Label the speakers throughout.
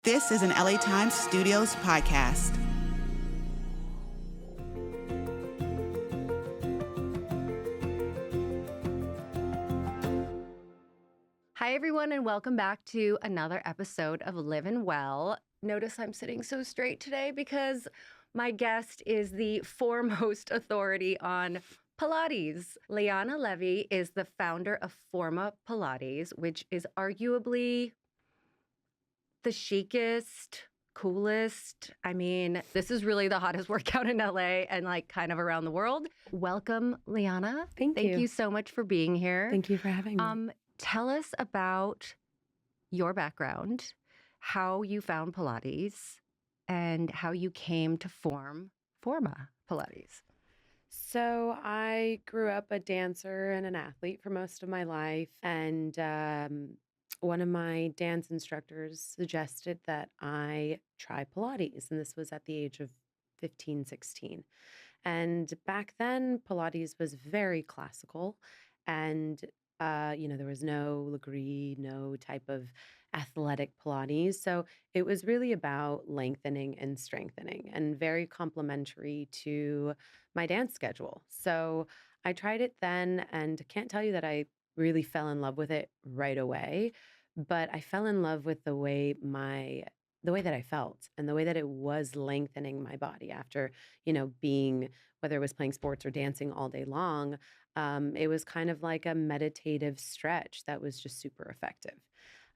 Speaker 1: This is an LA Times Studios podcast.
Speaker 2: Hi, everyone, and welcome back to another episode of Livin' Well. Notice I'm sitting so straight today because my guest is the foremost authority on Pilates. Liana Levi is the founder of Forma Pilates, which is arguably the chicest, coolest. I mean, this is really the hottest workout in LA and like kind of around the world. Welcome, Liana.
Speaker 3: Thank you.
Speaker 2: Thank you so much for being here.
Speaker 3: Thank you for having me.
Speaker 2: Tell us about your background, how you found Pilates, and how you came to form Forma Pilates.
Speaker 3: So I grew up a dancer and an athlete for most of my life. And one of my dance instructors suggested that I try Pilates. And this was at the age of 15, 16. And back then, Pilates was very classical. And, there was no Legree, no type of athletic Pilates. So it was really about lengthening and strengthening and very complementary to my dance schedule. So I tried it then and can't tell you that I really fell in love with it right away, but I fell in love with the way that I felt and the way that it was lengthening my body after, being whether it was playing sports or dancing all day long. It was kind of like a meditative stretch that was just super effective.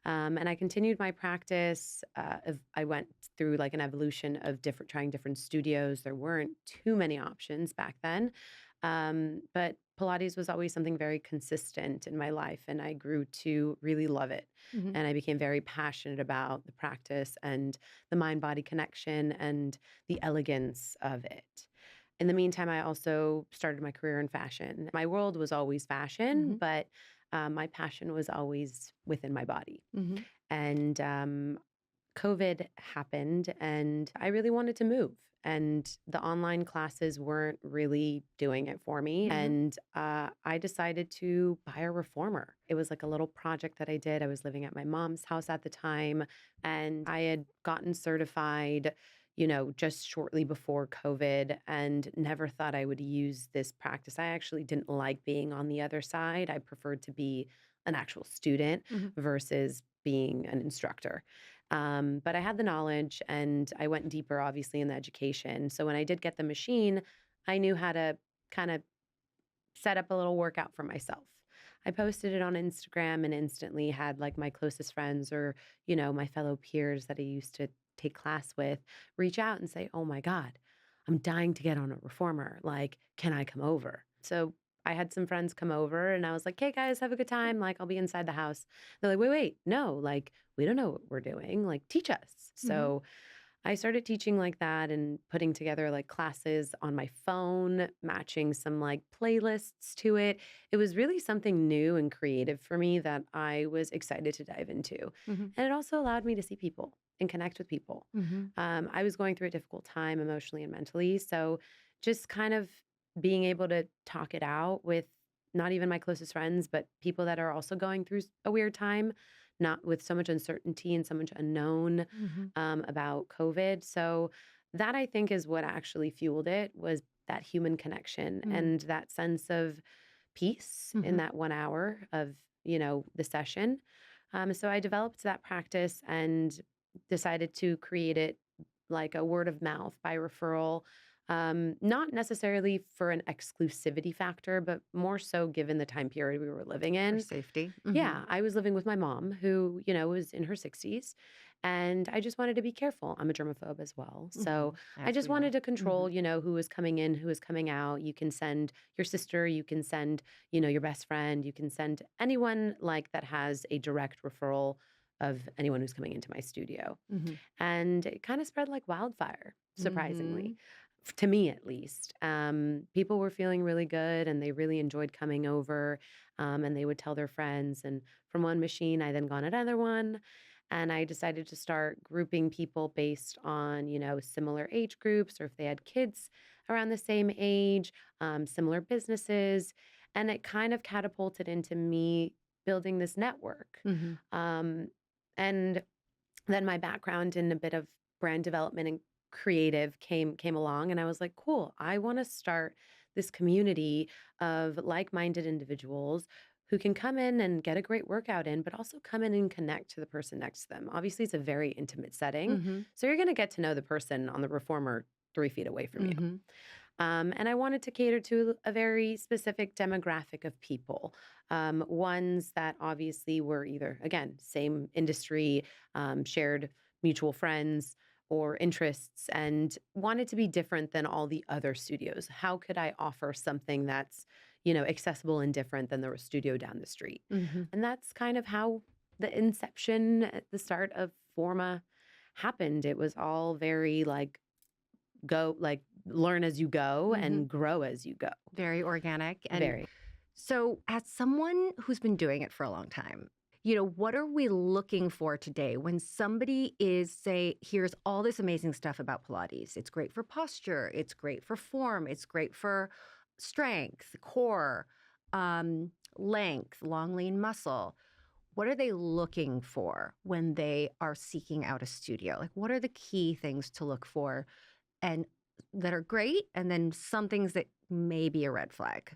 Speaker 3: And I continued my practice. I went through like an evolution of trying different studios. There weren't too many options back then. But Pilates was always something very consistent in my life, and I grew to really love it.
Speaker 2: Mm-hmm.
Speaker 3: And I became very passionate about the practice and the mind-body connection and the elegance of it. In the meantime, I also started my career in fashion. My world was always fashion, but my passion was always within my body.
Speaker 2: Mm-hmm.
Speaker 3: And COVID happened, and I really wanted to move. And the online classes weren't really doing it for me.
Speaker 2: Mhm.
Speaker 3: And I decided to buy a reformer. It was like a little project that I did. I was living at my mom's house at the time, and I had gotten certified, just shortly before COVID, and never thought I would use this practice. I actually didn't like being on the other side. I preferred to be an actual student
Speaker 2: Mhm.
Speaker 3: versus being an instructor. But I had the knowledge and I went deeper, obviously, in the education. So when I did get the machine, I knew how to kind of set up a little workout for myself. I posted it on Instagram and instantly had like my closest friends or, my fellow peers that I used to take class with reach out and say, "Oh my God, I'm dying to get on a reformer. Like, can I come over?" So I had some friends come over and I was like, "Hey guys, have a good time. Like, I'll be inside the house." They're like, "Wait, no, like, we don't know what we're doing. Like, teach us." So I started teaching like that and putting together like classes on my phone, matching some like playlists to it. It was really something new and creative for me that I was excited to dive into.
Speaker 2: Mhm.
Speaker 3: And it also allowed me to see people and connect with people.
Speaker 2: Mhm.
Speaker 3: I was going through a difficult time emotionally and mentally. So just kind of being able to talk it out with not even my closest friends, but people that are also going through a weird time, not with so much uncertainty and so much unknown
Speaker 2: Mhm.
Speaker 3: about COVID. So that I think is what actually fueled it was that human connection
Speaker 2: Mm.
Speaker 3: and that sense of peace in
Speaker 2: Mhm.
Speaker 3: that 1 hour of, the session. So I developed that practice and decided to create it like a word of mouth by referral. Not necessarily for an exclusivity factor, but more so given the time period we were living
Speaker 2: For
Speaker 3: in.
Speaker 2: safety.
Speaker 3: Yeah, I was living with my mom who, was in her 60s, and I just wanted to be careful. I'm a germaphobe as well. So I
Speaker 2: As
Speaker 3: just
Speaker 2: we
Speaker 3: wanted
Speaker 2: are.
Speaker 3: to control, who was coming in, who was coming out. You can send your sister, you can send, your best friend, you can send anyone like that has a direct referral of anyone who's coming into my studio.
Speaker 2: Mhm.
Speaker 3: And it kind of spread like wildfire, surprisingly,
Speaker 2: Mhm.
Speaker 3: to me at least. People were feeling really good and they really enjoyed coming over, and they would tell their friends. And from one machine, I then got another one. And I decided to start grouping people based on, similar age groups or if they had kids around the same age, similar businesses. And it kind of catapulted into me building this network.
Speaker 2: Mhm.
Speaker 3: Um, and then my background in a bit of brand development and creative came along, and I was like, cool, I want to start this community of like-minded individuals who can come in and get a great workout in, but also come in and connect to the person next to them. Obviously, it's a very intimate setting,
Speaker 2: Mm-hmm.
Speaker 3: so you're going to get to know the person on the reformer 3 feet away from you.
Speaker 2: Mm-hmm.
Speaker 3: And I wanted to cater to a very specific demographic of people, ones that obviously were either, again, same industry, shared mutual friends or interests, and wanted to be different than all the other studios. How could I offer something that's, accessible and different than the studio down the street?
Speaker 2: Mm-hmm.
Speaker 3: And that's kind of how the inception at the start of Forma happened. It was all very like learn as you go
Speaker 2: Mm-hmm.
Speaker 3: and grow as you go.
Speaker 2: Very organic. And
Speaker 3: Very.
Speaker 2: so, as someone who's been doing it for a long time, what are we looking for today when somebody is, say, here's all this amazing stuff about Pilates? It's great for posture, it's great for form, it's great for strength, core, length, long, lean muscle. What are they looking for when they are seeking out a studio? Like, what are the key things to look for and that are great, and then some things that may be a red flag?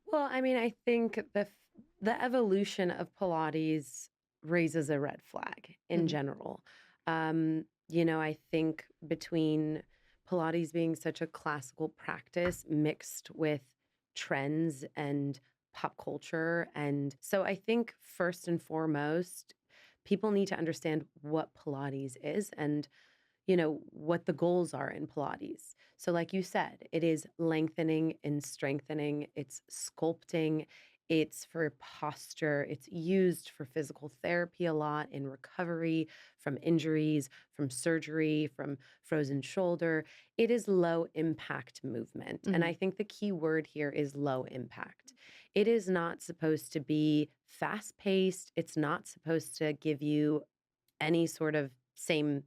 Speaker 3: Well, I mean, I think the evolution of Pilates raises a red flag in
Speaker 2: Mhm.
Speaker 3: general. I think between Pilates being such a classical practice mixed with trends and pop culture. And so I think first and foremost, people need to understand what Pilates is and what the goals are in Pilates. So, like you said, it is lengthening and strengthening, it's sculpting, it's for posture, it's used for physical therapy a lot in recovery from injuries, from surgery, from frozen shoulder. It is low impact movement. And
Speaker 2: Mhm.
Speaker 3: I think the key word here is low impact. It is not supposed to be fast paced, it's not supposed to give you any sort of same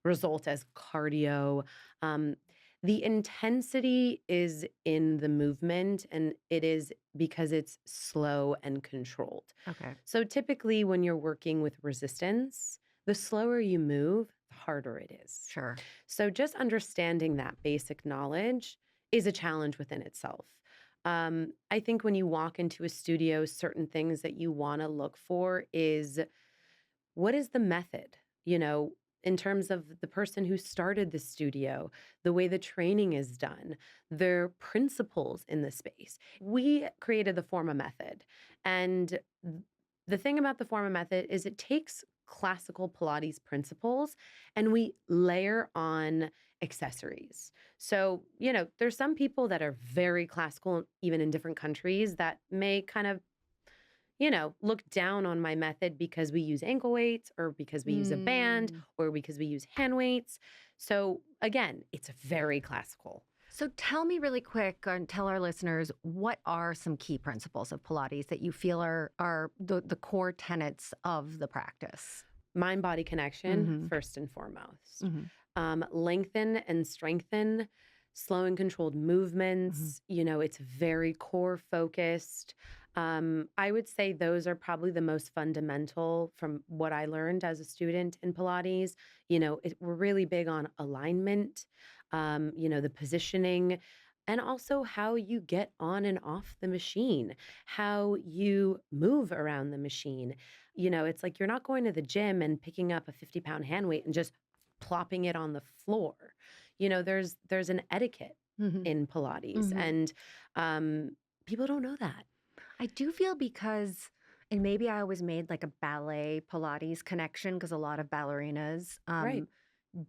Speaker 3: result as cardio. Um, the intensity is in the movement, and it is because it's slow and controlled.
Speaker 2: Okay.
Speaker 3: So typically, when you're working with resistance, the slower you move, the harder it is.
Speaker 2: Sure.
Speaker 3: So just understanding that basic knowledge is a challenge within itself. I think when you walk into a studio, certain things that you want to look for is what is the method? In terms of the person who started the studio, the way the training is done, their principles in the space. We created the Forma method. And the thing about the Forma method is it takes classical Pilates principles and we layer on accessories. So, there's some people that are very classical, even in different countries, that may kind of look down on my method because we use ankle weights or because we use a band
Speaker 2: Mm.
Speaker 3: or because we use hand weights. So again, it's very classical.
Speaker 2: So tell me really quick and tell our listeners, what are some key principles of Pilates that you feel are the core tenets of the practice?
Speaker 3: Mind body connection,
Speaker 2: Mhm.
Speaker 3: first and foremost.
Speaker 2: Mhm.
Speaker 3: Lengthen and strengthen, slow and controlled movements. It's very core focused. I would say those are probably the most fundamental from what I learned as a student in Pilates. We're really big on alignment, the positioning, and also how you get on and off the machine, how you move around the machine. It's like you're not going to the gym and picking up a 50-pound hand weight and just plopping it on the floor. There's an etiquette
Speaker 2: Mhm.
Speaker 3: in Pilates,
Speaker 2: Mhm.
Speaker 3: and people don't know that.
Speaker 2: I do feel because, and maybe I always made like a ballet Pilates connection because a lot of ballerinas
Speaker 3: Right.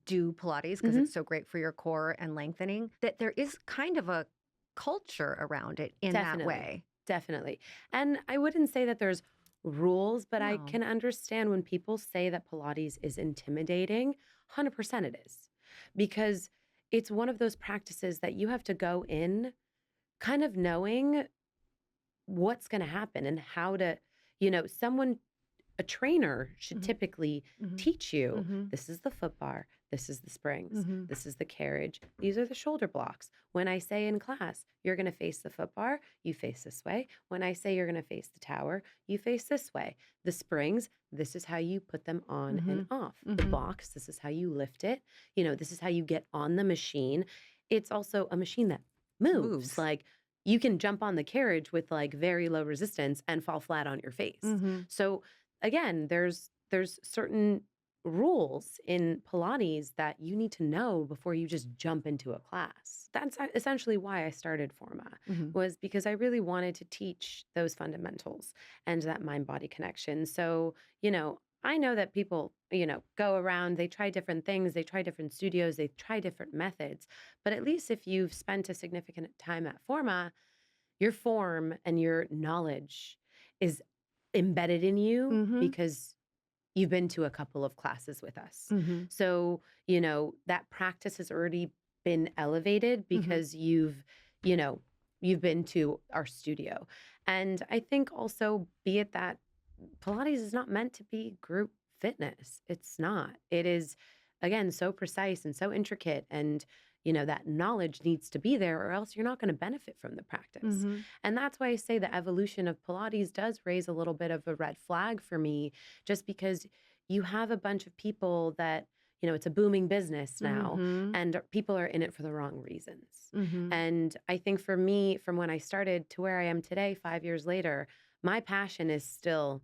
Speaker 2: do Pilates because
Speaker 3: Mhm.
Speaker 2: it's so great for your core and lengthening, that there is kind of a culture around it in that
Speaker 3: Definitely.
Speaker 2: way.
Speaker 3: Definitely. And I wouldn't say that there's rules, but I
Speaker 2: No.
Speaker 3: can understand when people say that Pilates is intimidating, 100% it is. Because it's one of those practices that you have to go in kind of knowing what's going to happen and how to, someone a trainer should
Speaker 2: Mhm.
Speaker 3: typically
Speaker 2: Mhm.
Speaker 3: teach you,
Speaker 2: Mhm.
Speaker 3: this is the foot bar, this is the springs,
Speaker 2: Mhm.
Speaker 3: this is the carriage, these are the shoulder blocks. When I say in class, you're going to face the foot bar, you face this way. When I say you're going to face the tower, you face this way. The springs, this is how you put them on and
Speaker 2: Mhm.
Speaker 3: off. The
Speaker 2: Mhm.
Speaker 3: box, this is how you lift it. This is how you get on the machine. It's also a machine that moves.
Speaker 2: Moves.
Speaker 3: Like, you can jump on the carriage with like very low resistance and fall flat on your face.
Speaker 2: Mhm.
Speaker 3: So again, there's certain rules in Pilates that you need to know before you just jump into a class. That's essentially why I started Forma,
Speaker 2: Mhm.
Speaker 3: was because I really wanted to teach those fundamentals and that mind body connection. So, I know that people, go around, they try different things, they try different studios, they try different methods. But at least if you've spent a significant time at Forma, your form and your knowledge is embedded in you
Speaker 2: Mhm.
Speaker 3: because you've been to a couple of classes with us.
Speaker 2: Mhm.
Speaker 3: So, that practice has already been elevated
Speaker 2: Mhm.
Speaker 3: because you know, you've been to our studio. And I think also, be it that Pilates is not meant to be group fitness. It's not. It is, again, so precise and so intricate. And, that knowledge needs to be there, or else you're not going to benefit from the practice.
Speaker 2: Mhm.
Speaker 3: And that's why I say the evolution of Pilates does raise a little bit of a red flag for me, just because you have a bunch of people that, it's a booming business now,
Speaker 2: Mhm.
Speaker 3: and people are in it for the wrong reasons.
Speaker 2: Mhm.
Speaker 3: And I think for me, from when I started to where I am today, 5 years later, my passion is still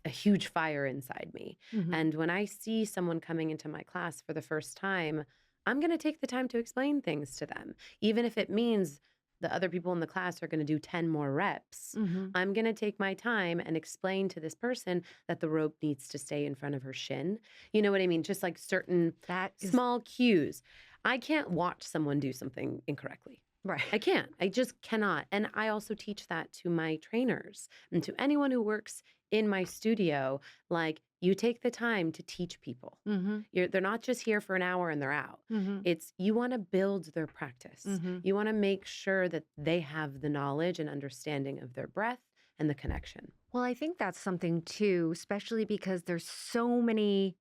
Speaker 3: a huge fire inside me.
Speaker 2: Mhm.
Speaker 3: And when I see someone coming into my class for the first time, I'm going to take the time to explain things to them. Even if it means the other people in the class are going to do 10 more reps,
Speaker 2: Mhm.
Speaker 3: I'm going to take my time and explain to this person that the rope needs to stay in front of her shin. You know what I mean? Just like certain
Speaker 2: That is
Speaker 3: small cues. I can't watch someone do something incorrectly.
Speaker 2: right.
Speaker 3: I can't. I just cannot. And I also teach that to my trainers and to anyone who works in my studio. Like, you take the time to teach people.
Speaker 2: Mhm.
Speaker 3: They're not just here for an hour and they're out.
Speaker 2: Mhm.
Speaker 3: It's, you want to build their practice.
Speaker 2: Mhm.
Speaker 3: You want to make sure that they have the knowledge and understanding of their breath and the connection.
Speaker 2: Well, I think that's something too, especially because there's so many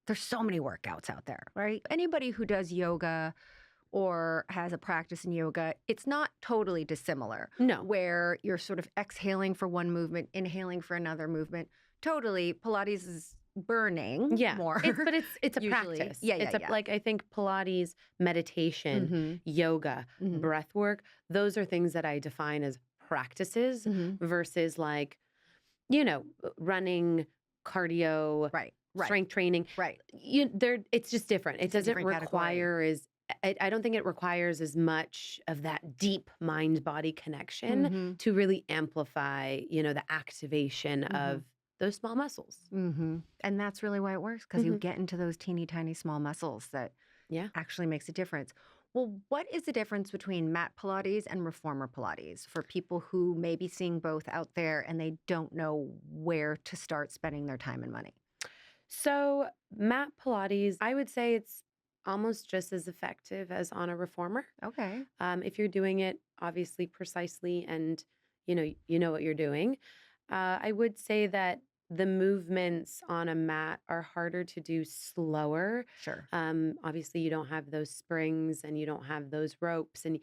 Speaker 2: workouts out there, right? Anybody who does yoga or has a practice in yoga, it's not totally dissimilar,
Speaker 3: No.
Speaker 2: where you're sort of exhaling for one movement, inhaling for another movement. Totally, Pilates is burning
Speaker 3: Yeah.
Speaker 2: more.
Speaker 3: It's a
Speaker 2: usually.
Speaker 3: practice.
Speaker 2: Yeah,
Speaker 3: It's
Speaker 2: yeah.
Speaker 3: like, I think Pilates, meditation,
Speaker 2: Mhm.
Speaker 3: yoga,
Speaker 2: Mhm.
Speaker 3: breath work, those are things that I define as practices
Speaker 2: Mhm.
Speaker 3: versus like, running, cardio,
Speaker 2: Right.
Speaker 3: strength training.
Speaker 2: Right.
Speaker 3: It's just different. It
Speaker 2: It's a
Speaker 3: doesn't
Speaker 2: different category.
Speaker 3: require I don't think it requires as much of that deep mind body connection
Speaker 2: Mhm.
Speaker 3: to really amplify, the activation
Speaker 2: Mhm.
Speaker 3: of those small muscles.
Speaker 2: Mhm. And that's really why it works, because you
Speaker 3: Mhm.
Speaker 2: get into those teeny tiny small muscles that
Speaker 3: Yeah.
Speaker 2: actually makes a difference. Well, what is the difference between mat Pilates and reformer Pilates for people who may be seeing both out there and they don't know where to start spending their time and money?
Speaker 3: So, mat Pilates, I would say it's almost just as effective as on a reformer.
Speaker 2: Okay.
Speaker 3: If you're doing it obviously precisely and you know what you're doing. I would say that the movements on a mat are harder to do slower.
Speaker 2: Sure.
Speaker 3: Obviously, you don't have those springs and you don't have those ropes. And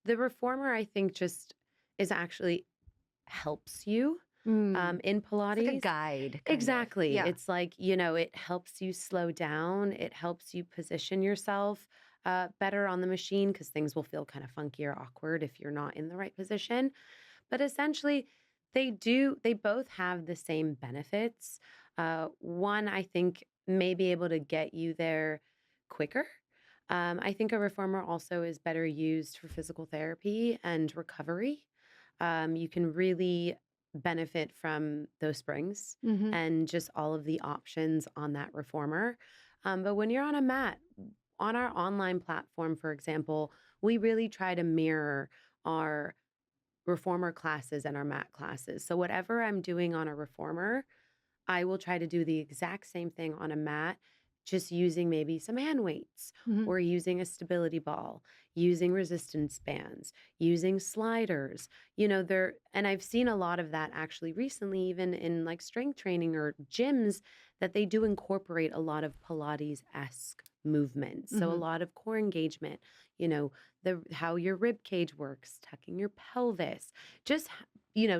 Speaker 3: the reformer, I think, just is actually helps you
Speaker 2: Mm.
Speaker 3: in
Speaker 2: It's like a
Speaker 3: Pilates.
Speaker 2: guide, kind of.
Speaker 3: Exactly.
Speaker 2: Yeah.
Speaker 3: It's like, it helps you slow down. It helps you position yourself better on the machine because things will feel kind of funky or awkward if you're not in the right position. But essentially, they both have the same benefits. One, I think, may be able to get you there quicker. I think a reformer also is better used for physical therapy and recovery. You can really benefit from those springs
Speaker 2: Mm-hmm.
Speaker 3: and just all of the options on that reformer. But when you're on a mat, on our online platform, for example, we really try to mirror our reformer classes and our mat classes. So whatever I'm doing on a reformer, I will try to do the exact same thing on a mat just using maybe some hand weights
Speaker 2: Mhm.
Speaker 3: or using a stability ball, using resistance bands, using sliders. And I've seen a lot of that actually recently, even in like strength training or gyms, that they do incorporate a lot of Pilates-esque movements. So a
Speaker 2: Mhm.
Speaker 3: lot of core engagement, you know, the how your rib cage works, tucking your pelvis, just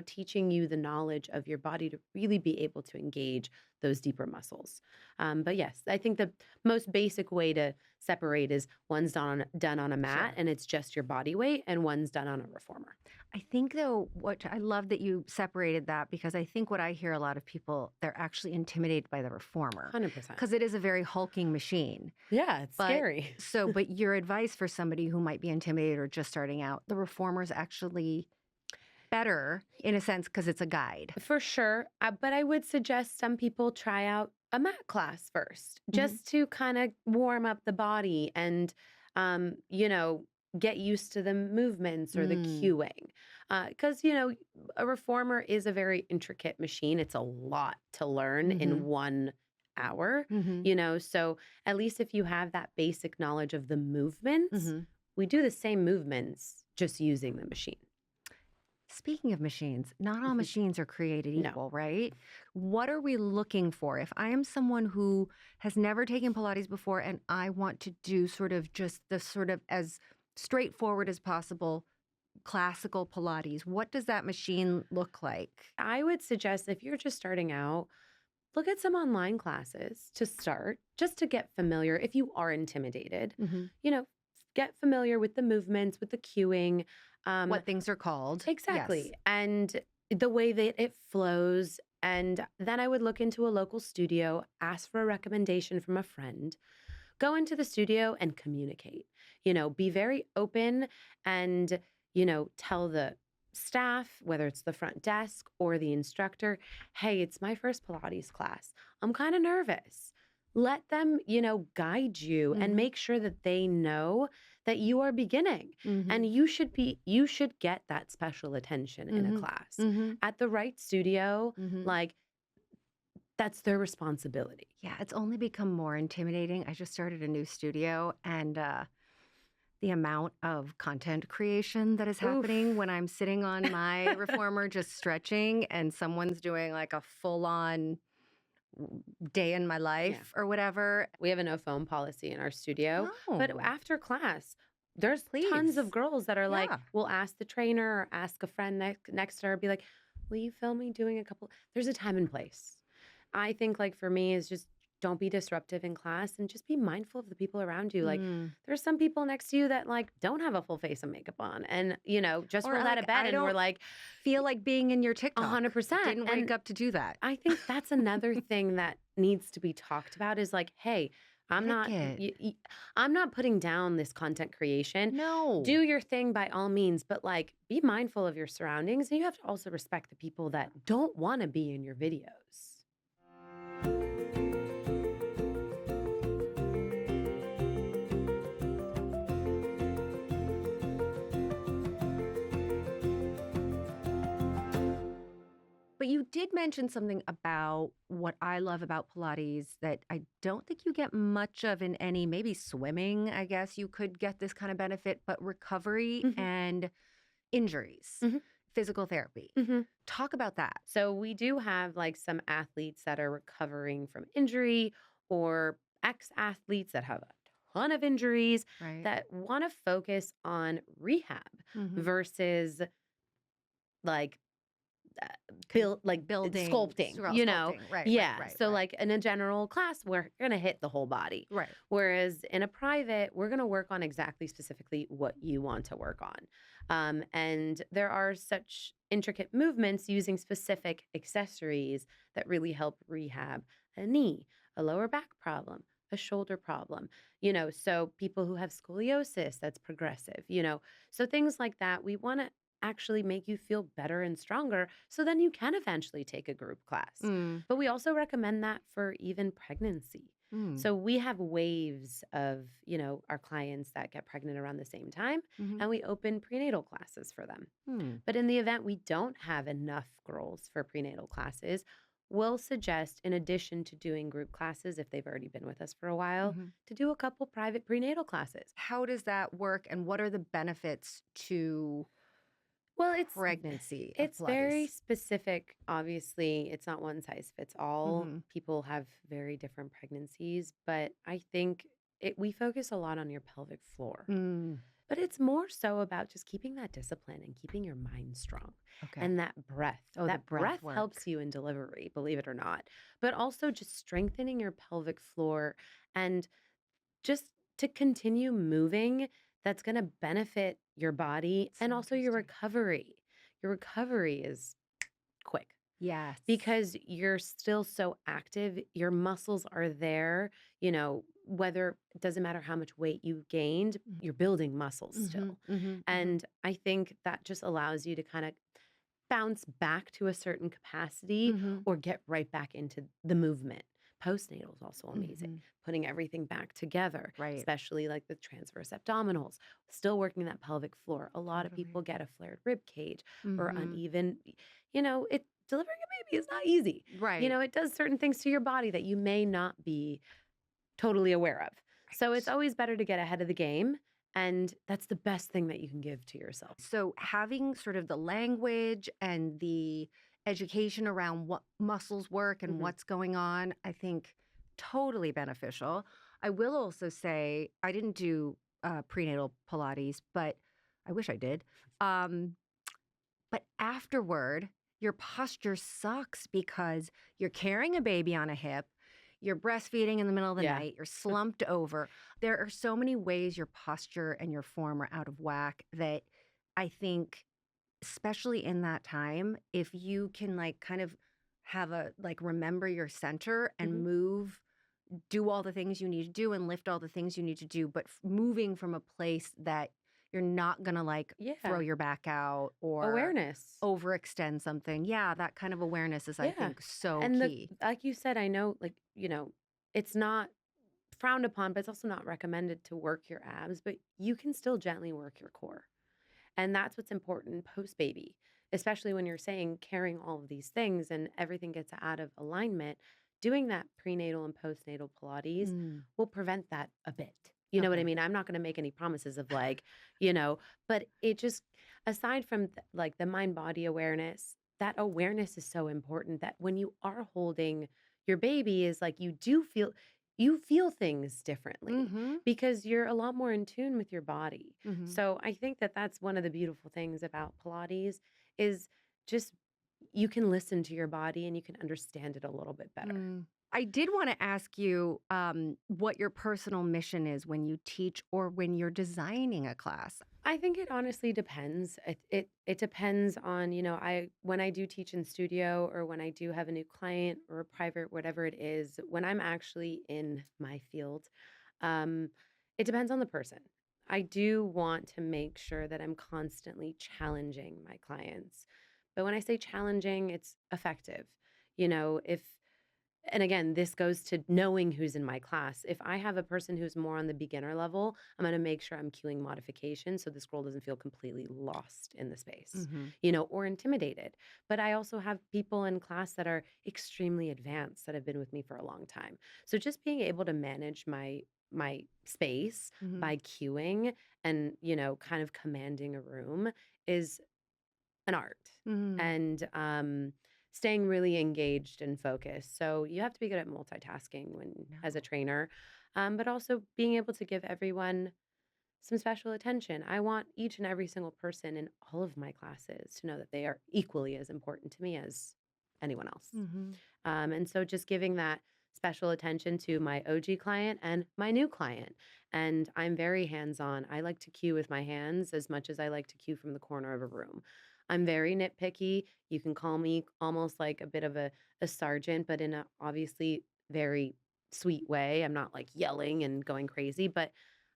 Speaker 3: teaching you the knowledge of your body to really be able to engage those deeper muscles. But yes, I think the most basic way to separate is one's done on a mat
Speaker 2: Sure.
Speaker 3: and it's just your body weight, and one's done on a reformer.
Speaker 2: I think though, what I love that you separated that, because I think what I hear a lot of people, they're actually intimidated by the reformer
Speaker 3: 100%.
Speaker 2: because it is a very hulking machine.
Speaker 3: Yeah, it's
Speaker 2: But
Speaker 3: scary.
Speaker 2: but your advice for somebody who might be intimidated or just starting out, the reformer is actually better in a sense because it's a guide.
Speaker 3: For sure. But I would suggest some people try out a mat class first,
Speaker 2: Mhm.
Speaker 3: just to kind of warm up the body and, um, you know, get used to the movements or the
Speaker 2: Mm.
Speaker 3: cueing. Because, a reformer is a very intricate machine. It's a lot to learn in
Speaker 2: Mhm.
Speaker 3: 1 hour,
Speaker 2: Mhm.
Speaker 3: So at least if you have that basic knowledge of the movements,
Speaker 2: Mhm.
Speaker 3: we do the same movements just using the machine.
Speaker 2: Speaking of machines, not all
Speaker 3: Mhm.
Speaker 2: machines are created
Speaker 3: No.
Speaker 2: equal, right? What are we looking for? If I am someone who has never taken Pilates before and I want to do sort of just the sort of as straightforward as possible classical Pilates, what does that machine look like?
Speaker 3: I would suggest if you're just starting out, look at some online classes to start, just to get familiar. If you are intimidated,
Speaker 2: Mhm.
Speaker 3: you know, get familiar with the movements, with the cueing.
Speaker 2: What things are called? Yes.
Speaker 3: Exactly. And the way that it flows. And then I would look into a local studio, ask for a recommendation from a friend, go into the studio and communicate. Be very open and, tell the staff, whether it's the front desk or the instructor, hey, it's my first Pilates class. I'm kind of nervous. Let them, guide you and
Speaker 2: Mhm.
Speaker 3: make sure that they know that you are beginning and
Speaker 2: Mhm.
Speaker 3: you should get that special attention in a
Speaker 2: Mhm.
Speaker 3: class
Speaker 2: Mhm.
Speaker 3: at the right studio.
Speaker 2: Mhm.
Speaker 3: Like, that's their responsibility.
Speaker 2: Yeah, it's only become more intimidating. I just started a new studio and the amount of content creation that is happening
Speaker 3: Oof.
Speaker 2: when I'm sitting on my reformer just stretching and someone's doing like a full on day in my
Speaker 3: Yeah.
Speaker 2: life or whatever.
Speaker 3: We have a no phone policy in our studio, but
Speaker 2: Oh,
Speaker 3: after class, there's tons of
Speaker 2: please.
Speaker 3: girls that are like,
Speaker 2: Yeah.
Speaker 3: we'll ask the trainer or ask a friend next to her, be like, will you film me doing a couple? There's a time and place. I think, like, for me, is just don't be disruptive in class and just be mindful of the people around you. Like,
Speaker 2: Mm.
Speaker 3: there's some people next to you that like don't have a full face of makeup on and, just
Speaker 2: Or
Speaker 3: rolled out
Speaker 2: like,
Speaker 3: of bed
Speaker 2: I
Speaker 3: and we're
Speaker 2: don't
Speaker 3: like,
Speaker 2: feel like being in your
Speaker 3: a
Speaker 2: TikTok.
Speaker 3: 100%.
Speaker 2: Didn't wake
Speaker 3: And
Speaker 2: up to do that.
Speaker 3: I think that's another thing that needs to be talked about is like, hey, I'm not
Speaker 2: Etiquette.
Speaker 3: I'm not putting down this content creation.
Speaker 2: No.
Speaker 3: Do your thing by all means, but like be mindful of your surroundings and you have to also respect the people that don't want to be in your videos.
Speaker 2: But you did mention something about what I love about Pilates that I don't think you get much of in any, maybe swimming, I guess you could get this kind of benefit, but recovery
Speaker 3: Mhm.
Speaker 2: and injuries,
Speaker 3: Mhm.
Speaker 2: physical therapy.
Speaker 3: Mhm.
Speaker 2: Talk about that.
Speaker 3: So we do have like some athletes that are recovering from injury or ex-athletes that have a ton of injuries
Speaker 2: Right.
Speaker 3: that want to focus on rehab
Speaker 2: Mm-hmm.
Speaker 3: versus like build like
Speaker 2: Building,
Speaker 3: sculpting,
Speaker 2: sculpting. Right, right,
Speaker 3: yeah,
Speaker 2: right,
Speaker 3: so
Speaker 2: right.
Speaker 3: like in a general class we're gonna hit the whole body,
Speaker 2: Right.
Speaker 3: whereas in a private we're gonna work on exactly specifically what you want to work on. And there are such intricate movements using specific accessories that really help rehab a knee, a lower back problem, a shoulder problem, so people who have scoliosis that's progressive, so things like that. We want to actually make you feel better and stronger so then you can eventually take a group class.
Speaker 2: Mm,
Speaker 3: But we also recommend that for even pregnancy.
Speaker 2: mm,
Speaker 3: So we have waves of, our clients that get pregnant around the same time
Speaker 2: mm-hmm,
Speaker 3: and we open prenatal classes for them.
Speaker 2: mm.
Speaker 3: But in the event we don't have enough girls for prenatal classes, we'll suggest, in addition to doing group classes, if they've already been with us for a while,
Speaker 2: Mhm.
Speaker 3: to do a couple private prenatal classes.
Speaker 2: How does that work, and what are the benefits to
Speaker 3: Well,
Speaker 2: pregnancy of
Speaker 3: it's very
Speaker 2: Pilates?
Speaker 3: specific. Obviously, it's not one size fits all.
Speaker 2: Mhm.
Speaker 3: People have very different pregnancies, but I think we focus a lot on your pelvic floor.
Speaker 2: Mm,
Speaker 3: But it's more so about just keeping that discipline and keeping your mind strong
Speaker 2: okay.
Speaker 3: and that breath.
Speaker 2: Oh, the
Speaker 3: That
Speaker 2: breath
Speaker 3: breath
Speaker 2: work.
Speaker 3: helps you in delivery, believe it or not, but also just strengthening your pelvic floor and just to continue moving. That's going to benefit your body
Speaker 2: So
Speaker 3: and also your
Speaker 2: interesting.
Speaker 3: recovery. Your recovery is quick
Speaker 2: Yes.
Speaker 3: because you're still so active. Your muscles are there, whether it doesn't matter how much weight you've gained, you're building muscles
Speaker 2: Mhm,
Speaker 3: still.
Speaker 2: mhm, mhm,
Speaker 3: And I think that just allows you to kind of bounce back to a certain capacity
Speaker 2: mhm,
Speaker 3: or get right back into the movement. Postnatal is also amazing,
Speaker 2: mhm.
Speaker 3: putting everything back together,
Speaker 2: Right.
Speaker 3: especially like the transverse abdominals, still working that pelvic floor. A lot of
Speaker 2: Totally.
Speaker 3: people get a flared rib cage or
Speaker 2: Mhm.
Speaker 3: uneven, delivering a baby is not easy.
Speaker 2: Right.
Speaker 3: It does certain things to your body that you may not be totally aware of. So it's
Speaker 2: Right.
Speaker 3: always better to get ahead of the game. And that's the best thing that you can give to yourself.
Speaker 2: So having sort of the language and the education around what muscles work and
Speaker 3: Mhm.
Speaker 2: what's going on, I think totally beneficial. I will also say I didn't do prenatal Pilates, but I wish I did. Um, but afterward, your posture sucks because you're carrying a baby on a hip, you're breastfeeding in the middle of the
Speaker 3: Yeah.
Speaker 2: night, you're slumped over. There are so many ways your posture and your form are out of whack that I think, especially in that time, if you can like kind of have a like remember your center and
Speaker 3: Mhm.
Speaker 2: move, do all the things you need to do and lift all the things you need to do, but moving from a place that you're not going to like throw
Speaker 3: Yeah.
Speaker 2: your back out or
Speaker 3: Awareness.
Speaker 2: overextend something. Yeah, that kind of awareness is, I
Speaker 3: Yeah.
Speaker 2: think, so
Speaker 3: And
Speaker 2: key.
Speaker 3: like you said, I know, it's not frowned upon, but it's also not recommended to work your abs, but you can still gently work your core. And that's what's important post baby, especially when you're saying carrying all of these things and everything gets out of alignment. Doing that prenatal and postnatal Pilates
Speaker 2: Mm,
Speaker 3: will prevent that a bit. You know what I
Speaker 2: okay.
Speaker 3: mean? I'm not going to make any promises of but it just, aside from like the mind body awareness, that awareness is so important that when you are holding your baby, is like you feel things differently
Speaker 2: Mm-hmm.
Speaker 3: because you're a lot more in tune with your body.
Speaker 2: Mm-hmm.
Speaker 3: So I think that that's one of the beautiful things about Pilates is just you can listen to your body and you can understand it a little bit better.
Speaker 2: Mm. I did want to ask you what your personal mission is when you teach or when you're designing a class.
Speaker 3: I think it honestly depends. It depends on, I when I do teach in studio or when I do have a new client or a private, whatever it is, when I'm actually in my field, um, it depends on the person. I do want to make sure that I'm constantly challenging my clients. But when I say challenging, it's effective. If and again, this goes to knowing who's in my class. If I have a person who's more on the beginner level, I'm going to make sure I'm cueing modification so this girl doesn't feel completely lost in the space,
Speaker 2: Mm-hmm.
Speaker 3: or intimidated. But I also have people in class that are extremely advanced that have been with me for a long time. So just being able to manage my space
Speaker 2: Mm-hmm.
Speaker 3: by cueing and, kind of commanding a room is an art
Speaker 2: Mm-hmm.
Speaker 3: and staying really engaged and focused. So you have to be good at multitasking as a
Speaker 2: No.
Speaker 3: trainer, but also being able to give everyone some special attention. I want each and every single person in all of my classes to know that they are equally as important to me as anyone else.
Speaker 2: Mm-hmm.
Speaker 3: And so just giving that special attention to my OG client and my new client. And I'm very hands on. I like to cue with my hands as much as I like to cue from the corner of a room. I'm very nitpicky. You can call me almost like a bit of a sergeant, but in a obviously very sweet way. I'm not like yelling and going crazy, but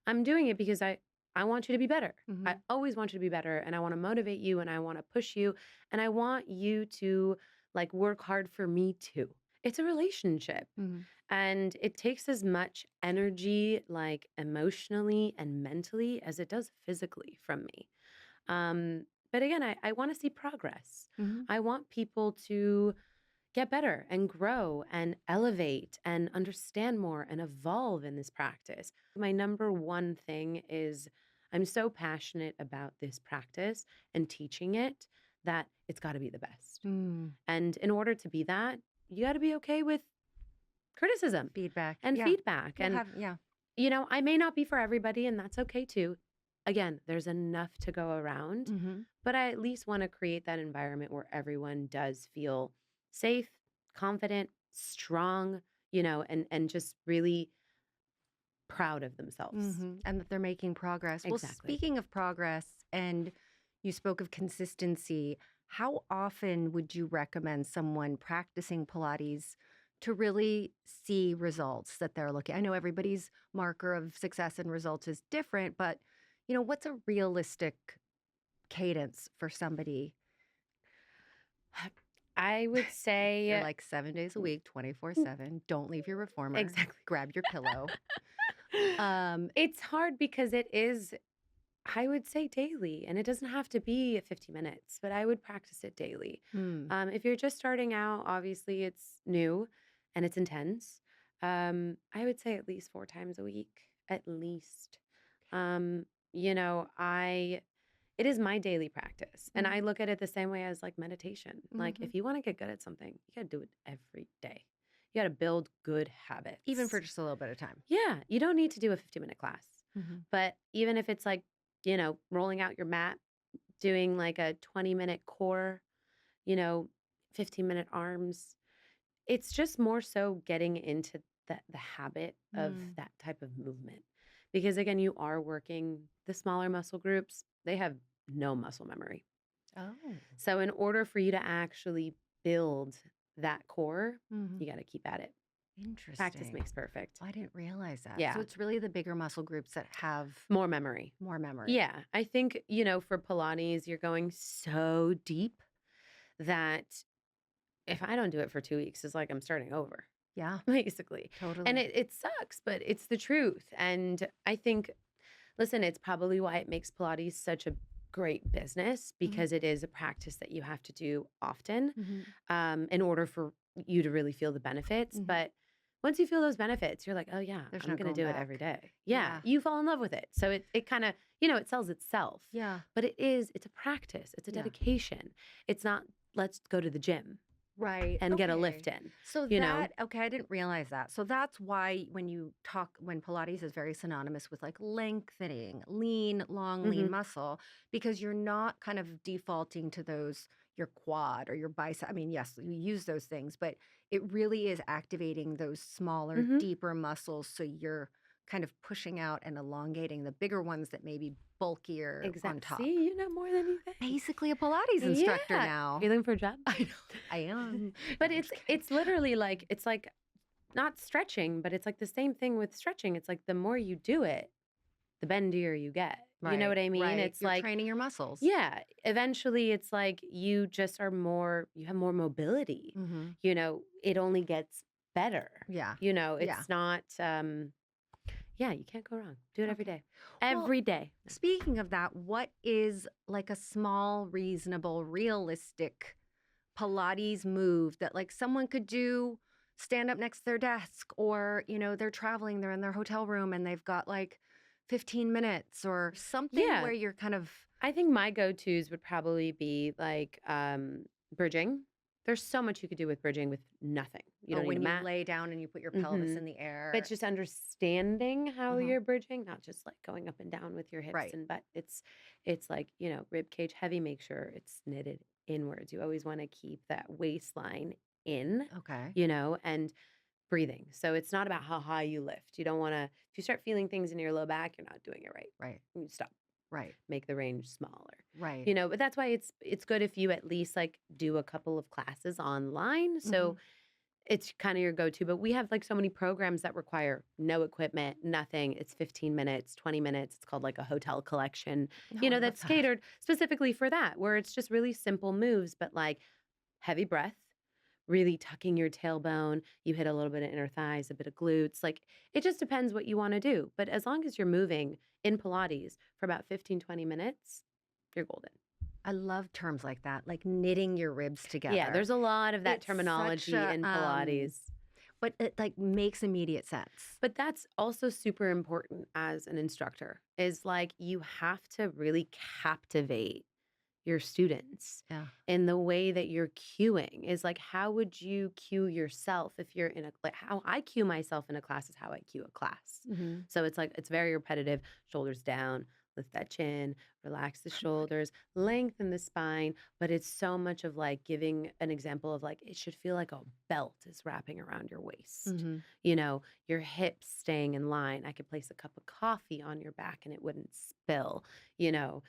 Speaker 3: I'm doing it because I want you to be better. I
Speaker 2: Mm-hmm.
Speaker 3: always want you to be better and I want to motivate you and I want to push you and I want you to like work hard for me too. It's a relationship
Speaker 2: Mm-hmm.
Speaker 3: and it takes as much energy, like emotionally and mentally, as it does physically from me. But again, I want to see progress.
Speaker 2: Mm-hmm.
Speaker 3: I want people to, get better and grow and elevate and understand more and evolve in this practice. My number one thing is I'm so passionate about this practice and teaching it that it's got to be the best.
Speaker 2: Mm.
Speaker 3: And in order to be that, you got to be okay with criticism
Speaker 2: Feedback.
Speaker 3: and
Speaker 2: Yeah.
Speaker 3: feedback.
Speaker 2: You'll
Speaker 3: And,
Speaker 2: have- yeah.
Speaker 3: I may not be for everybody, and that's okay too. Again, there's enough to go around,
Speaker 2: Mm-hmm.
Speaker 3: but I at least want to create that environment where everyone does feel safe, confident, strong, and just really proud of themselves.
Speaker 2: Mm-hmm. And that they're making progress. Well,
Speaker 3: Exactly.
Speaker 2: speaking of progress, and you spoke of consistency, how often would you recommend someone practicing Pilates to really see results that they're looking? I know everybody's marker of success and results is different, but what's a realistic cadence for somebody?
Speaker 3: I would
Speaker 2: You're
Speaker 3: say
Speaker 2: like 7 days a week, 24/7. Don't leave your reformer.
Speaker 3: exactly.
Speaker 2: Grab your pillow.
Speaker 3: It's hard because it is, I would say daily, and it doesn't have to be 50 minutes, but I would practice it daily.
Speaker 2: Hmm.
Speaker 3: If you're just starting out, obviously it's new and it's intense. I would say at least 4 times a week, at least. Um, it is my daily practice, and I
Speaker 2: Mhm.
Speaker 3: look at it the same way as like meditation. Like,
Speaker 2: Mhm.
Speaker 3: if you want to get good at something, you got to do it every day. You got to build good habits.
Speaker 2: Even for just a little bit of time.
Speaker 3: Yeah, you don't need to do a 50-minute class.
Speaker 2: Mhm.
Speaker 3: But even if it's like, rolling out your mat, doing like a 20-minute core, you know, 15-minute arms, it's just more so getting into the habit of
Speaker 2: Mm.
Speaker 3: that type of movement. Because again, you are working the smaller muscle groups, they have no muscle memory.
Speaker 2: Oh.
Speaker 3: So in order for you to actually build that core,
Speaker 2: Mhm.
Speaker 3: you got to keep at it.
Speaker 2: Interesting.
Speaker 3: Practice makes perfect.
Speaker 2: I didn't realize that.
Speaker 3: Yeah.
Speaker 2: So it's really the bigger muscle groups that have
Speaker 3: More memory.
Speaker 2: more memory.
Speaker 3: Yeah, I think, for Pilates, you're going so deep that if I don't do it for 2 weeks, it's like I'm starting over,
Speaker 2: Yeah.
Speaker 3: basically.
Speaker 2: Totally.
Speaker 3: And it sucks, but it's the truth. And I think, listen, it's probably why it makes Pilates such a great business, because it is a practice that you have to do often
Speaker 2: Mhm.
Speaker 3: in order for you to really feel the benefits.
Speaker 2: Mhm.
Speaker 3: But once you feel those benefits, you're like, oh yeah,
Speaker 2: There's
Speaker 3: I'm
Speaker 2: no
Speaker 3: going to
Speaker 2: going
Speaker 3: do it
Speaker 2: back.
Speaker 3: every day. Yeah,
Speaker 2: Yeah.
Speaker 3: you fall in love with it. So it kind of, it sells itself.
Speaker 2: Yeah.
Speaker 3: But it's a practice. It's a
Speaker 2: Yeah.
Speaker 3: dedication. It's not, let's go to the gym
Speaker 2: Right.
Speaker 3: and get a
Speaker 2: Okay.
Speaker 3: lift in.
Speaker 2: So
Speaker 3: you know?
Speaker 2: that, okay, I didn't realize that. So that's why when Pilates is very synonymous with like lengthening, lean, long, lean
Speaker 3: Mhm.
Speaker 2: muscle, because you're not kind of defaulting to those, your quad or your bicep. I mean, yes, you use those things, but it really is activating those smaller,
Speaker 3: Mhm.
Speaker 2: deeper muscles. So you're kind of pushing out and elongating the bigger ones that may be bulkier on top.
Speaker 3: See, you know more than you think.
Speaker 2: Basically a Pilates instructor
Speaker 3: Yeah.
Speaker 2: now.
Speaker 3: You looking for a job?
Speaker 2: I know. I am.
Speaker 3: But
Speaker 2: No, I'm just kidding.
Speaker 3: it's literally like, it's like not stretching, but it's like the same thing with stretching. It's like the more you do it, the bendier you get. You know what I mean?
Speaker 2: Right.
Speaker 3: It's
Speaker 2: You're
Speaker 3: like,
Speaker 2: training your muscles.
Speaker 3: yeah, eventually it's like you just you have more mobility.
Speaker 2: Mm-hmm.
Speaker 3: It only gets better.
Speaker 2: Yeah.
Speaker 3: It's not, yeah, you can't go wrong. Do it every
Speaker 2: Okay.
Speaker 3: day.
Speaker 2: Well,
Speaker 3: Every day.
Speaker 2: Speaking of that, what is like a small, reasonable, realistic Pilates move that like someone could do, stand up next to their desk, or, they're traveling, they're in their hotel room and they've got like 15 minutes or something
Speaker 3: Yeah.
Speaker 2: where you're kind of,
Speaker 3: I think my go-tos would probably be like bridging. There's so much you could do with bridging with nothing. You don't need
Speaker 2: when
Speaker 3: a
Speaker 2: you
Speaker 3: mat.
Speaker 2: lay down and you put your pelvis
Speaker 3: Mhm.
Speaker 2: in the air.
Speaker 3: But just understanding how
Speaker 2: Uh-huh.
Speaker 3: you're bridging, not just like going up and down with your hips
Speaker 2: Right.
Speaker 3: and butt. It's like, rib cage heavy, make sure it's knitted inwards. You always want to keep that waistline in,
Speaker 2: Okay.
Speaker 3: and breathing. So it's not about how high you lift. You don't want to, if you start feeling things in your low back, you're not doing it right.
Speaker 2: Right.
Speaker 3: You stop.
Speaker 2: Right.
Speaker 3: Make the range smaller.
Speaker 2: Right.
Speaker 3: But that's why it's good if you at least like do a couple of classes online. So it's kind of your go-to, but we have like so many programs that require no equipment, nothing. It's 15 minutes, 20 minutes. It's called like a hotel collection,
Speaker 2: Oh, I love
Speaker 3: that's
Speaker 2: that.
Speaker 3: catered specifically for that, where it's just really simple moves, but like heavy breath, really tucking your tailbone. You hit a little bit of inner thighs, a bit of glutes. Like it just depends what you want to do. But as long as you're moving in Pilates for about 15, 20 minutes, you're golden.
Speaker 2: I love terms like that, like knitting your ribs together.
Speaker 3: Yeah, there's a lot of that
Speaker 2: It's
Speaker 3: terminology
Speaker 2: such a,
Speaker 3: in Pilates.
Speaker 2: But it like makes immediate sense.
Speaker 3: But that's also super important as an instructor, is like you have to really captivate your students
Speaker 2: Yeah.
Speaker 3: in the way that you're cueing. Is like, how would you cue yourself if you're in a, like how I cue myself in a class is how I cue a class.
Speaker 2: Mm-hmm.
Speaker 3: So it's like, it's very repetitive, shoulders down, lift that chin, relax the shoulders, lengthen the spine. But it's so much of like giving an example of like, it should feel like a belt is wrapping around your waist.
Speaker 2: Mm-hmm.
Speaker 3: You know, your hips staying in line. I could place a cup of coffee on your back and it wouldn't spill, you know.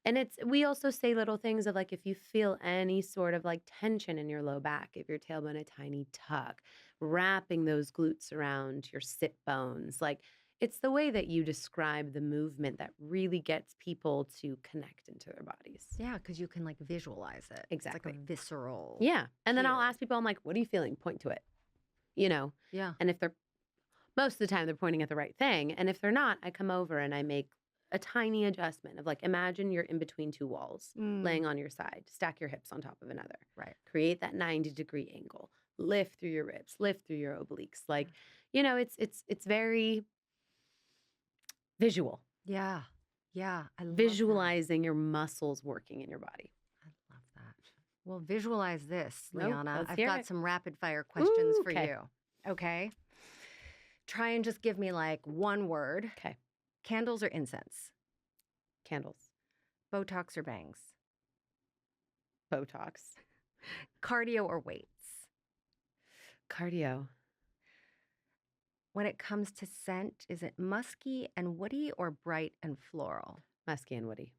Speaker 3: And we also say little things of like, if you feel any sort of like tension in your low back, give your tailbone a tiny tuck, wrapping those glutes around your sit bones. Like, it's the way that you describe the movement that really gets people to connect into their bodies.
Speaker 2: Yeah, because you can like visualize it.
Speaker 3: Exactly.
Speaker 2: It's like a visceral.
Speaker 3: Yeah. And then I'll
Speaker 2: feel.
Speaker 3: ask people, I'm like, what are you feeling? Point to it, you know?
Speaker 2: Yeah.
Speaker 3: And if they're, most of the time they're pointing at the right thing. And if they're not, I come over and I make a tiny adjustment of like, imagine you're in between two walls, laying on your side, stack your hips on top of another.
Speaker 2: Right.
Speaker 3: Create that 90-degree angle, lift through your ribs, lift through your obliques. Like, you know, it's very visual.
Speaker 2: Yeah. Yeah. I love
Speaker 3: Visualizing your muscles working in your body.
Speaker 2: that. I love that. Well, visualize this,
Speaker 3: Nope,
Speaker 2: Liana.
Speaker 3: let's
Speaker 2: I've
Speaker 3: hear
Speaker 2: got
Speaker 3: it.
Speaker 2: some rapid fire questions
Speaker 3: Ooh,
Speaker 2: for
Speaker 3: okay.
Speaker 2: you. Okay. Try and just give me like one word.
Speaker 3: Okay.
Speaker 2: Candles or incense?
Speaker 3: Candles,
Speaker 2: Botox or bangs?
Speaker 3: Botox,
Speaker 2: Cardio or weights?
Speaker 3: cardio,
Speaker 2: When it comes to scent, is it musky and woody or bright and floral?
Speaker 3: musky and woody,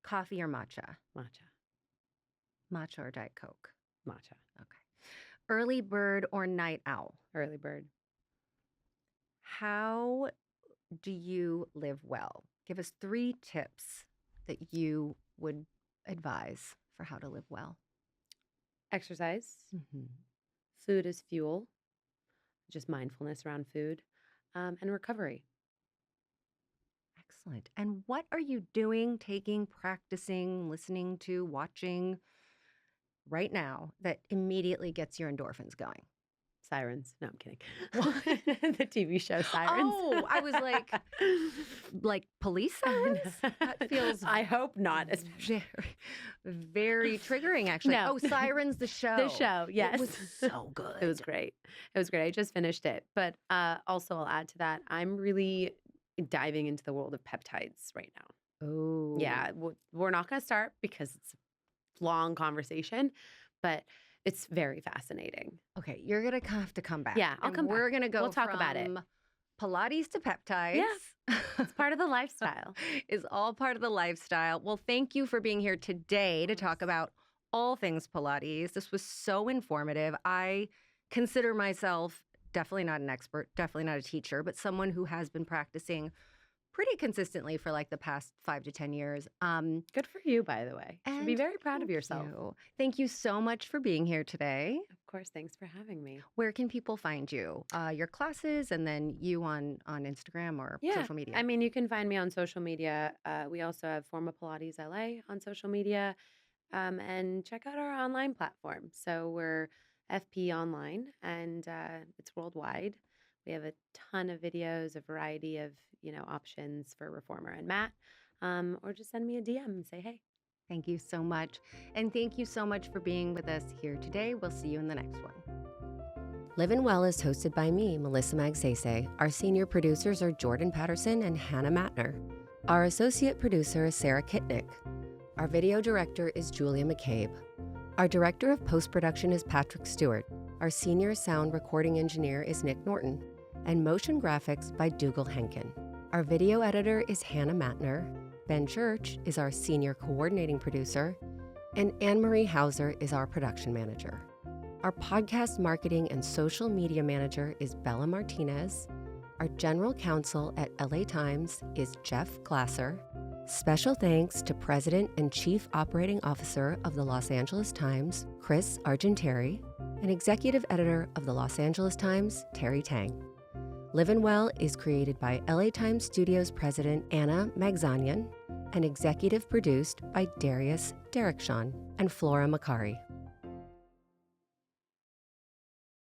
Speaker 2: Coffee or matcha?
Speaker 3: matcha,
Speaker 2: Matcha or Diet Coke?
Speaker 3: matcha,
Speaker 2: Okay. Early bird or night owl?
Speaker 3: early bird.
Speaker 2: How do you live well? Give us 3 tips that you would advise for how to live well.
Speaker 3: Exercise,
Speaker 2: Mm-hmm.
Speaker 3: food is fuel, just mindfulness around food, and recovery.
Speaker 2: Excellent. And what are you doing, taking, practicing, listening to, watching right now that immediately gets your endorphins going?
Speaker 3: Sirens. No, I'm kidding. The TV show Sirens.
Speaker 2: Oh, I was like police sirens? That feels
Speaker 3: I hope not.
Speaker 2: very, very triggering, actually.
Speaker 3: No.
Speaker 2: Oh, Sirens, the show.
Speaker 3: The show, yes.
Speaker 2: It was so good.
Speaker 3: It was great. It was great. I just finished it. But also, I'll add to that, I'm really diving into the world of peptides right now.
Speaker 2: Oh.
Speaker 3: Yeah, we're not going to start because it's a long conversation, but it's very fascinating.
Speaker 2: Okay, you're going to have to come back.
Speaker 3: Yeah, I'll come back.
Speaker 2: We're going to go
Speaker 3: We'll talk about it.
Speaker 2: from Pilates to peptides.
Speaker 3: Yeah. It's part of the lifestyle.
Speaker 2: Is all part of the lifestyle. Well, thank you for being here today to talk about all things Pilates. This was so informative. I consider myself definitely not an expert, definitely not a teacher, but someone who has been practicing pretty consistently for like the past 5 to 10 years.
Speaker 3: Good for you, by the way. You should be
Speaker 2: And
Speaker 3: very proud of
Speaker 2: thank
Speaker 3: yourself.
Speaker 2: you. Thank you so much for being here today.
Speaker 3: Of course. Thanks for having me.
Speaker 2: Where can people find you? Your classes and then you on Instagram or social media?
Speaker 3: I mean, you can find me on social media. We also have Forma Pilates LA on social media. And check out our online platform. So we're FP Online, and it's worldwide. We have a ton of videos, a variety of options for reformer and mat. Or just send me a DM and say, hey.
Speaker 2: Thank you so much. And thank you so much for being with us here today. We'll see you in the next one. Live and Well is hosted by me, Melissa Magsese. Our senior producers are Jordan Patterson and Hannah Matner. Our associate producer is Sarah Kitnick. Our video director is Julia McCabe. Our director of post-production is Patrick Stewart. Our senior sound recording engineer is Nick Norton. And motion graphics by Dougal Henkin. Our video editor is Hannah Matner. Ben Church is our senior coordinating producer. And Anne-Marie Hauser is our production manager. Our podcast marketing and social media manager is Bella Martinez. Our general counsel at LA Times is Jeff Glasser. Special thanks to President and Chief Operating Officer of the Los Angeles Times, Chris Argenteri, and Executive Editor of the Los Angeles Times, Terry Tang. Live and Well is created by LA Times Studios President Anna Magzanian and executive produced by Darius Derrickson and Flora Macari.